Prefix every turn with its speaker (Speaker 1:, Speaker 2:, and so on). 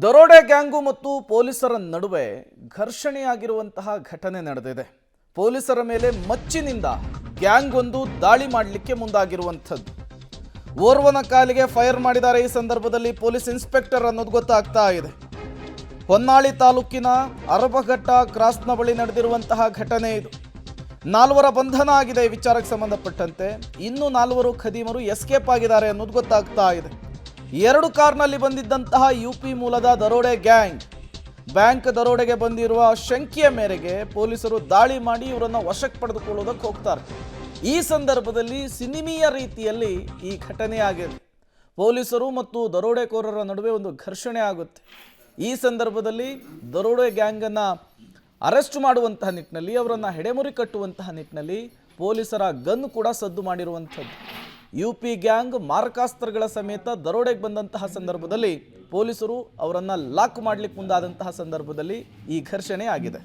Speaker 1: ದರೋಡೆ ಗ್ಯಾಂಗು ಮತ್ತು ಪೊಲೀಸರ ನಡುವೆ ಘರ್ಷಣೆಯಾಗಿರುವಂತಹ ಘಟನೆ ನಡೆದಿದೆ. ಪೊಲೀಸರ ಮೇಲೆ ಮಚ್ಚಿನಿಂದ ಗ್ಯಾಂಗ್ ಒಂದು ದಾಳಿ ಮಾಡಲಿಕ್ಕೆ ಮುಂದಾಗಿರುವಂಥದ್ದು. ಓರ್ವನ ಕಾಲಿಗೆ ಫೈರ್ ಮಾಡಿದ್ದಾರೆ. ಈ ಸಂದರ್ಭದಲ್ಲಿ ಪೊಲೀಸ್ ಇನ್ಸ್ಪೆಕ್ಟರ್ ಅನ್ನೋದು ಗೊತ್ತಾಗ್ತಾ ಇದೆ. ಹೊನ್ನಾಳಿ ತಾಲೂಕಿನ ಅರಬಘಟ್ಟ ಕ್ರಾಸ್ನ ಬಳಿ ನಡೆದಿರುವಂತಹ ಘಟನೆ ಇದು. 4 ಬಂಧನ ಆಗಿದೆ. ಈ ವಿಚಾರಕ್ಕೆ ಸಂಬಂಧಪಟ್ಟಂತೆ ಇನ್ನೂ 4 ಖದೀಮರು ಎಸ್ಕೇಪ್ ಆಗಿದ್ದಾರೆ ಅನ್ನೋದು ಗೊತ್ತಾಗ್ತಾ ಇದೆ. 2 ಕಾರ್ನಲ್ಲಿ ಬಂದಿದ್ದಂತಹ ಯುಪಿ ಮೂಲದ ದರೋಡೆ ಗ್ಯಾಂಗ್ ಬ್ಯಾಂಕ್ ದರೋಡೆಗೆ ಬಂದಿರುವ ಶಂಕೆಯ ಮೇರೆಗೆ ಪೊಲೀಸರು ದಾಳಿ ಮಾಡಿ ಇವರನ್ನು ವಶಕ್ಕೆ ಪಡೆದುಕೊಳ್ಳೋದಕ್ಕೆ ಹೋಗ್ತಾರೆ. ಈ ಸಂದರ್ಭದಲ್ಲಿ ಸಿನಿಮೀಯ ರೀತಿಯಲ್ಲಿ ಈ ಘಟನೆ ಆಗಿದೆ. ಪೊಲೀಸರು ಮತ್ತು ದರೋಡೆಕೋರರ ನಡುವೆ ಒಂದು ಘರ್ಷಣೆ ಆಗುತ್ತೆ. ಈ ಸಂದರ್ಭದಲ್ಲಿ ದರೋಡೆ ಗ್ಯಾಂಗನ್ನು ಅರೆಸ್ಟ್ ಮಾಡುವಂತಹ ನಿಟ್ಟಿನಲ್ಲಿ, ಅವರನ್ನು ಹೆಡೆಮುರಿ ಕಟ್ಟುವಂತಹ ನಿಟ್ಟಿನಲ್ಲಿ ಪೊಲೀಸರ ಗನ್ ಕೂಡ ಸದ್ದು ಮಾಡಿರುವಂಥದ್ದು. ಯುಪಿ ಗ್ಯಾಂಗ್ ಮಾರಕಾಸ್ತ್ರಗಳ ಸಮೇತ ದರೋಡೆಗೆ ಬಂದಂತಹ ಸಂದರ್ಭದಲ್ಲಿ ಪೊಲೀಸರು ಅವರನ್ನು ಲಾಕ್ ಮಾಡಲಿಕ್ಕೆ ಮುಂದಾದಂತಹ ಸಂದರ್ಭದಲ್ಲಿ ಈ ಘರ್ಷಣೆ ಆಗಿದೆ.